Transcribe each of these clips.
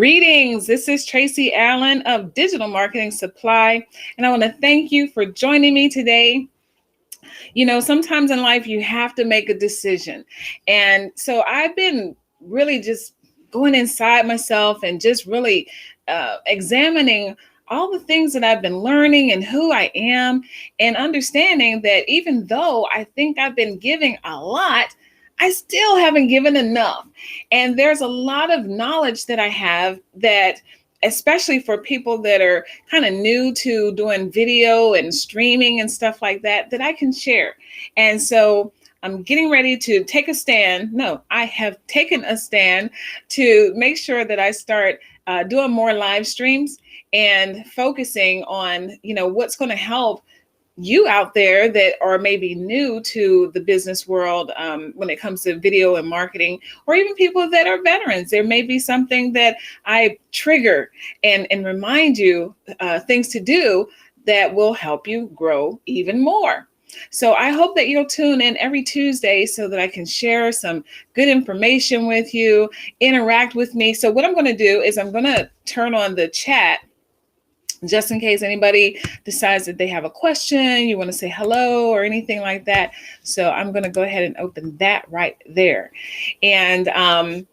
Greetings. This is Tracy Allen of Digital Marketing Supply, and I want to thank you for joining me today. You know, sometimes in life you have to make a decision. And so I've been really just going inside myself and just really examining all the things that I've been learning and who I am, and understanding that even though I think I've been giving a lot, I still haven't given enough. And there's a lot of knowledge that I have that, especially for people that are kind of new to doing video and streaming and stuff like that, that I can share. And so I'm getting ready to take a stand. No, I have taken a stand to make sure that I start doing more live streams and focusing on, what's going to help you out there that are maybe new to the business world when it comes to video and marketing, or even people that are veterans. There may be something that I trigger and remind you things to do that will help you grow even more. So I hope that you'll tune in every Tuesday so that I can share some good information with you, interact with me. So what I'm going to do is I'm going to turn on the chat just in case anybody decides that they have a question, you want to say hello or anything like that. So I'm going to go ahead and open that right there. And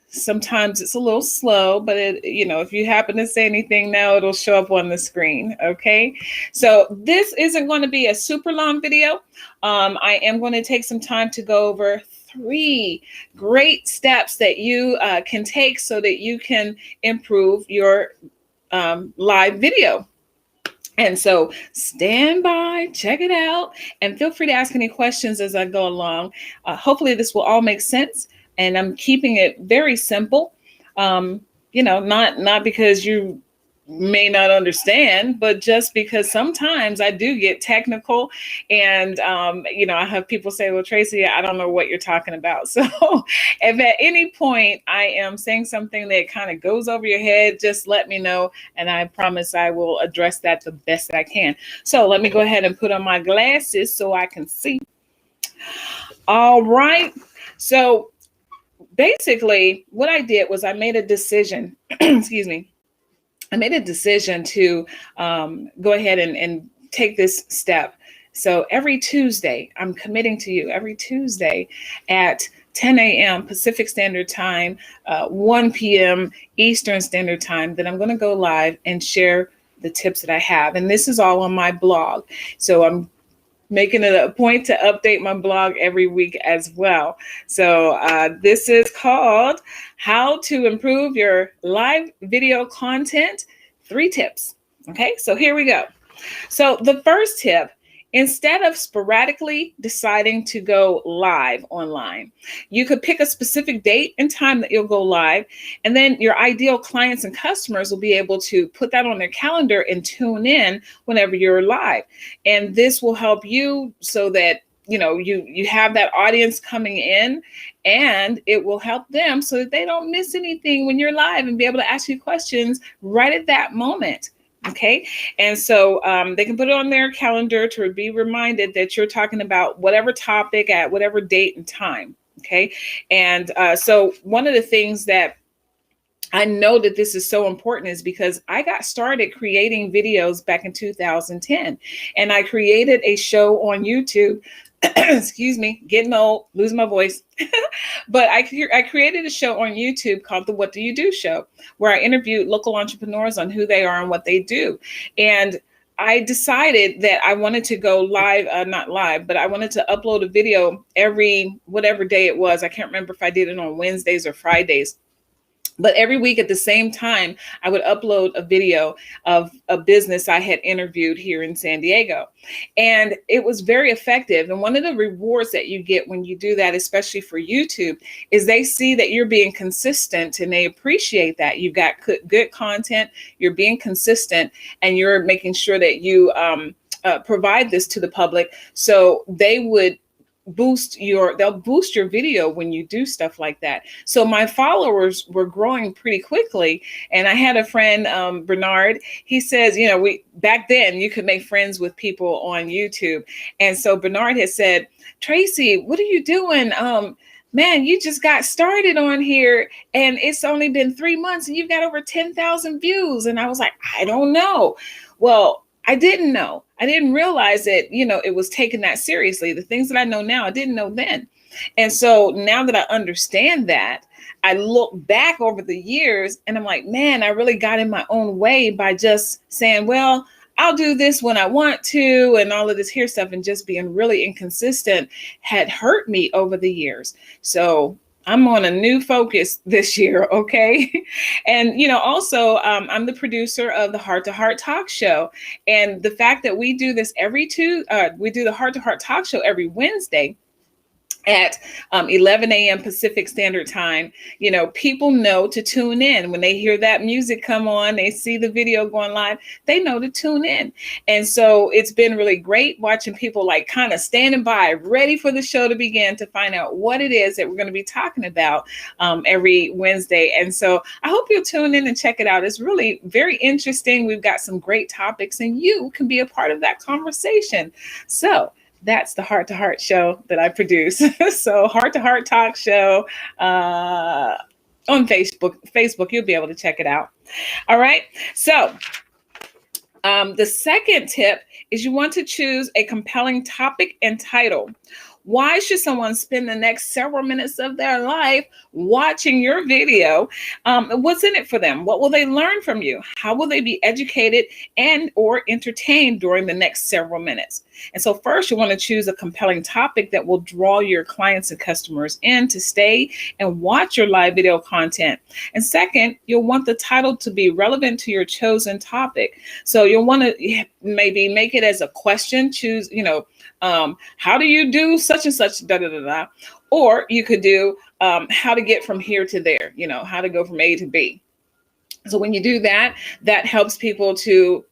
sometimes it's a little slow, but if you happen to say anything now, it'll show up on the screen. Okay. So this isn't going to be a super long video. I am going to take some time to go over 3 great steps that you can take so that you can improve your live video. And so stand by, check it out, and feel free to ask any questions as I go along. Hopefully this will all make sense, and I'm keeping it very simple. Not because you may not understand, but just because sometimes I do get technical, and I have people say, well, Tracy, I don't know what you're talking about. So if at any point I am saying something that kind of goes over your head, just let me know, and I promise I will address that the best that I can. So let me go ahead and put on my glasses so I can see. All right. So basically what I did was I made a decision, excuse me. I made a decision to go ahead and take this step. So every Tuesday, I'm committing to you every Tuesday at 10 a.m. Pacific Standard Time, 1 p.m. Eastern Standard Time, that I'm going to go live and share the tips that I have. And this is all on my blog. So I'm making it a point to update my blog every week as well. So this is called How to Improve Your Live Video Content, 3 tips. Okay, so here we go. So the first tip: instead of sporadically deciding to go live online, you could pick a specific date and time that you'll go live, and then your ideal clients and customers will be able to put that on their calendar and tune in whenever you're live. And this will help you so that you have that audience coming in, and it will help them so that they don't miss anything when you're live and be able to ask you questions right at that moment. Okay. And so they can put it on their calendar to be reminded that you're talking about whatever topic at whatever date and time. Okay. And so one of the things that I know that this is so important is because I got started creating videos back in 2010, and I created a show on YouTube. Excuse me, getting old, losing my voice. But I created a show on YouTube called the What Do You Do Show, where I interviewed local entrepreneurs on who they are and what they do. And I decided that I wanted to go live, not live, but I wanted to upload a video every whatever day it was. I can't remember if I did it on Wednesdays or Fridays. But every week at the same time, I would upload a video of a business I had interviewed here in San Diego. And it was very effective. And one of the rewards that you get when you do that, especially for YouTube, is they see that you're being consistent, and they appreciate that. You've got good content, you're being consistent, and you're making sure that you provide this to the public. So they would they'll boost your video when you do stuff like that. So my followers were growing pretty quickly. And I had a friend, Bernard, he says, back then you could make friends with people on YouTube. And so Bernard had said, Tracy, what are you doing? man, you just got started on here and it's only been 3 months and you've got over 10,000 views. And I was like, I don't know. Well, I didn't know. I didn't realize that, it was taken that seriously. The things that I know now, I didn't know then. And so now that I understand that, I look back over the years and I'm like, man, I really got in my own way by just saying, well, I'll do this when I want to, and all of this here stuff, and just being really inconsistent had hurt me over the years. So I'm on a new focus this year, okay? And, also, I'm the producer of the Heart to Heart Talk Show. And the fact that we do this we do the Heart to Heart Talk Show every Wednesday at 11 a.m. Pacific Standard Time, people know to tune in. When they hear that music come on, they see the video going live, they know to tune in. And so it's been really great watching people like kind of standing by, ready for the show to begin to find out what it is that we're going to be talking about every Wednesday. And so I hope you'll tune in and check it out. It's really very interesting. We've got some great topics and you can be a part of that conversation. So that's the Heart to Heart show that I produce. So Heart to Heart Talk Show on Facebook, you'll be able to check it out. All right. So the second tip is you want to choose a compelling topic and title. Why should someone spend the next several minutes of their life watching your video? What's in it for them? What will they learn from you? How will they be educated and or entertained during the next several minutes? And so first, you want to choose a compelling topic that will draw your clients and customers in to stay and watch your live video content. And second, you'll want the title to be relevant to your chosen topic. So you'll want to maybe make it as a question, choose, how do you do such and such, da, da, da, da. Or you could do how to get from here to there, how to go from A to B. So when you do that, that helps people to,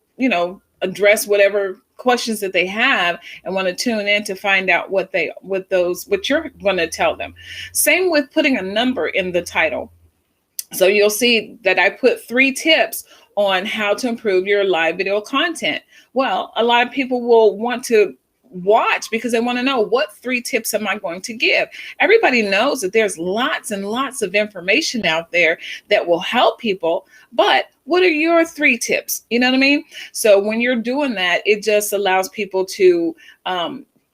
address whatever questions that they have and want to tune in to find out what you're going to tell them. Same with putting a number in the title. So you'll see that I put 3 tips on how to improve your live video content. Well, a lot of people will want to watch because they want to know, what 3 tips am I going to give? Everybody knows that there's lots and lots of information out there that will help people, but what are your 3 tips? You know what I mean? So when you're doing that, it just allows people to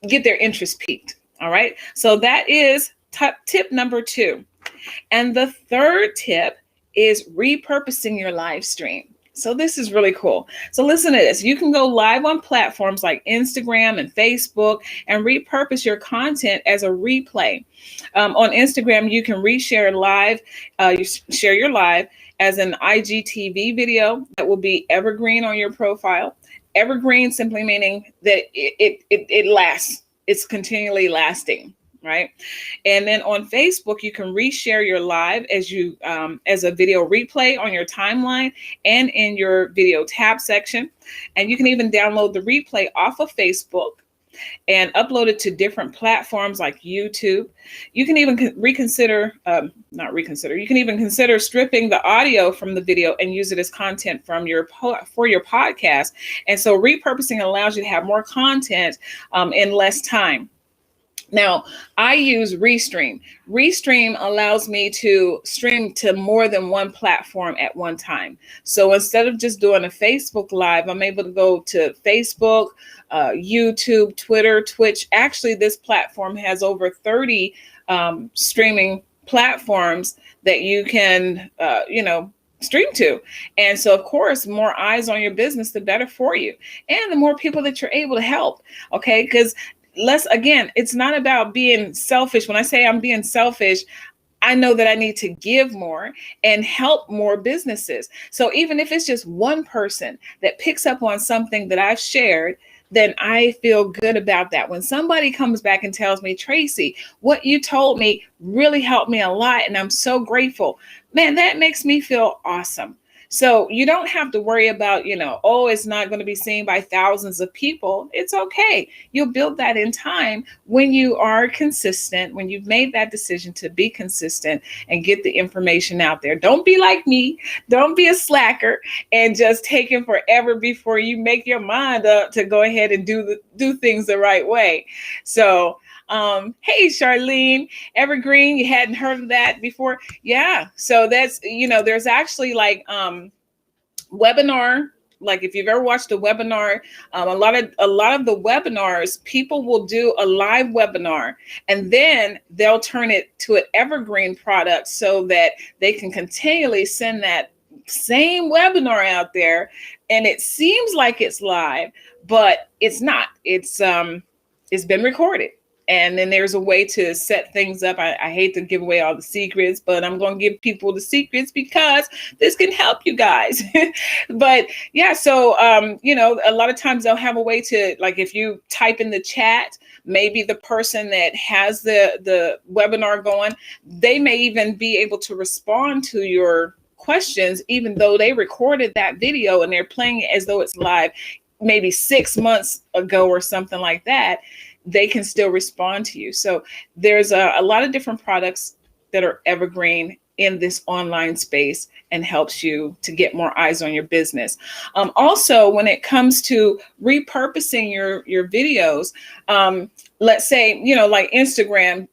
get their interest piqued. All right. So that is tip number 2. And the third tip is repurposing your live stream. So this is really cool. So listen to this. You can go live on platforms like Instagram and Facebook and repurpose your content as a replay. On Instagram, you can reshare live, you share your live as an IGTV video that will be evergreen on your profile. Evergreen simply meaning that it lasts. It's continually lasting. Right. And then on Facebook, you can reshare your live as a video replay on your timeline and in your video tab section. And you can even download the replay off of Facebook and upload it to different platforms like YouTube. You can even consider stripping the audio from the video and use it as content for your podcast. And so repurposing allows you to have more content in less time. Now, I use Restream. Restream allows me to stream to more than one platform at one time. So instead of just doing a Facebook Live, I'm able to go to Facebook, YouTube, Twitter, Twitch. Actually, this platform has over 30 streaming platforms that you can, stream to. And so, of course, more eyes on your business, the better for you. And the more people that you're able to help. Okay, because it's not about being selfish. When I say I'm being selfish, I know that I need to give more and help more businesses. So even if it's just one person that picks up on something that I've shared, then I feel good about that. When somebody comes back and tells me, Tracy, what you told me really helped me a lot, and I'm so grateful, man, that makes me feel awesome. So you don't have to worry about, it's not going to be seen by thousands of people. It's okay. You'll build that in time when you are consistent, when you've made that decision to be consistent and get the information out there. Don't be like me. Don't be a slacker and just taking forever before you make your mind up to go ahead and do things the right way. So Hey, Charlene, evergreen. You hadn't heard of that before? Yeah. So that's, there's actually like, webinar, like if you've ever watched a webinar, a lot of the webinars, people will do a live webinar and then they'll turn it to an evergreen product so that they can continually send that same webinar out there, and it seems like it's live, but it's not. It's been recorded. And then there's a way to set things up. I hate to give away all the secrets, but I'm going to give people the secrets because this can help you guys. But yeah, so, a lot of times they'll have a way to, like, if you type in the chat, maybe the person that has the webinar going, they may even be able to respond to your questions, even though they recorded that video and they're playing it as though it's live, maybe 6 months ago or something like that. They can still respond to you. So there's a lot of different products that are evergreen in this online space and helps you to get more eyes on your business. Also, when it comes to repurposing your videos, let's say, like Instagram,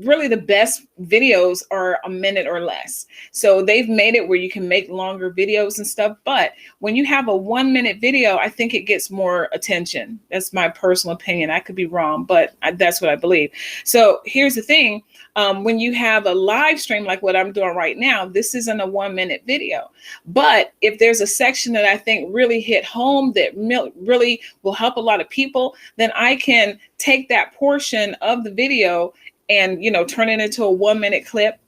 really the best videos are a minute or less. So they've made it where you can make longer videos and stuff. But when you have a 1-minute video, I think it gets more attention. That's my personal opinion. I could be wrong, but that's what I believe. So here's the thing. When you have a live stream like what I'm doing right now, this isn't a 1-minute video. But if there's a section that I think really hit home, that really will help a lot of people, then I can take that portion of the video and, turn it into a 1-minute clip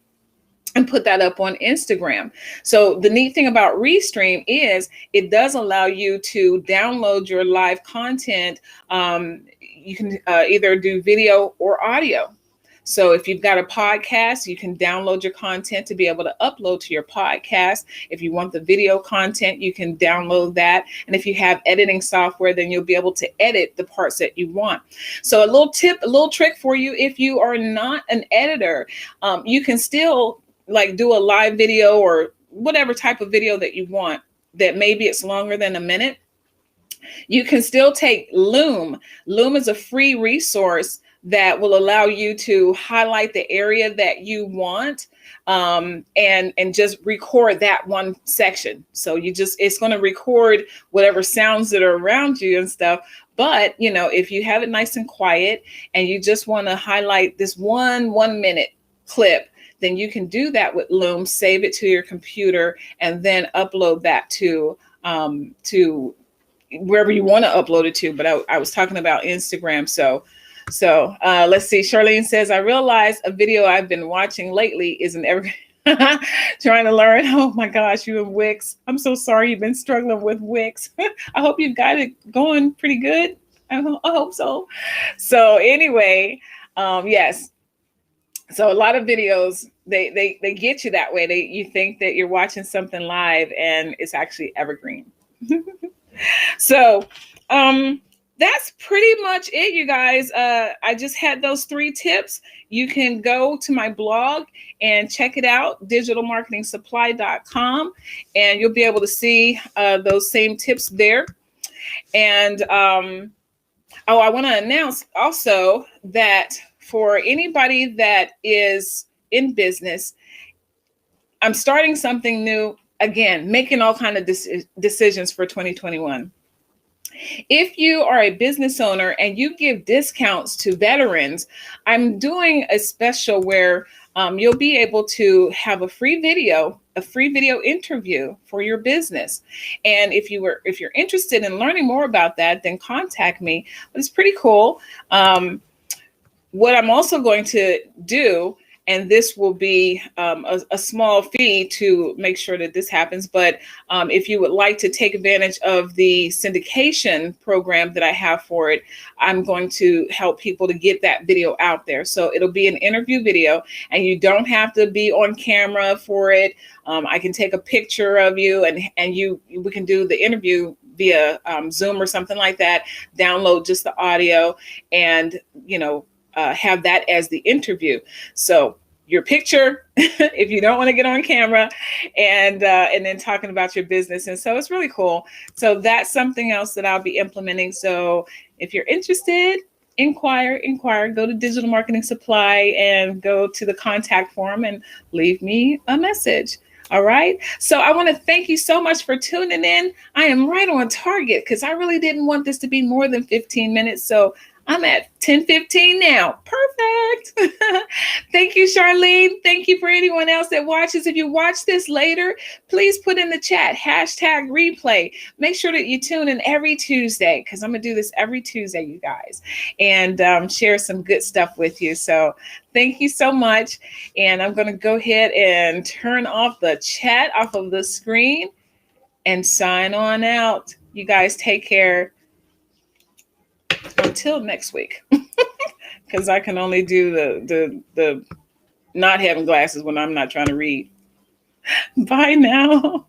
and put that up on Instagram. So the neat thing about Restream is it does allow you to download your live content. You can either do video or audio. So if you've got a podcast, you can download your content to be able to upload to your podcast. If you want the video content, you can download that. And if you have editing software, then you'll be able to edit the parts that you want. So a little tip, a little trick for you, if you are not an editor, you can still like do a live video or whatever type of video that you want, that maybe it's longer than a minute. You can still take Loom. Loom is a free resource that will allow you to highlight the area that you want, and just record that one section. So it's going to record whatever sounds that are around you and stuff. But, if you have it nice and quiet and you just want to highlight this 1-minute clip, then you can do that with Loom, save it to your computer, and then upload that to wherever you want to upload it to. But I was talking about Instagram. So let's see. Charlene says, I realize a video I've been watching lately is an evergreen. Trying to learn. Oh my gosh, you and Wix. I'm so sorry you've been struggling with Wix. I hope you've got it going pretty good. I hope so. So anyway, yes. So a lot of videos, they get you that way. You think that you're watching something live and it's actually evergreen. So that's pretty much it, you guys. I just had those 3 tips. You can go to my blog and check it out, digitalmarketingsupply.com, and you'll be able to see those same tips there. And I want to announce also that for anybody that is in business, I'm starting something new again, making all kinds of decisions for 2021. If you are a business owner and you give discounts to veterans, I'm doing a special where you'll be able to have a free video interview for your business. And if you're interested in learning more about that, then contact me. But it's pretty cool. What I'm also going to do, and this will be a small fee to make sure that this happens. But if you would like to take advantage of the syndication program that I have for it, I'm going to help people to get that video out there. So it'll be an interview video, and you don't have to be on camera for it. I can take a picture of you, and we can do the interview via Zoom or something like that. Download just the audio, and have that as the interview. So your picture, if you don't want to get on camera, and then talking about your business. And so it's really cool. So that's something else that I'll be implementing. So if you're interested, inquire, go to Digital Marketing Supply and go to the contact form and leave me a message. All right. So I want to thank you so much for tuning in. I am right on target because I really didn't want this to be more than 15 minutes. So I'm at 10:15 now. Perfect. Thank you, Charlene. Thank you for anyone else that watches. If you watch this later, please put in the chat #replay. Make sure that you tune in every Tuesday because I'm going to do this every Tuesday, you guys, and share some good stuff with you. So thank you so much. And I'm going to go ahead and turn off the chat off of the screen and sign on out. You guys take care until next week. Because I can only do the not having glasses when I'm not trying to read. Bye now.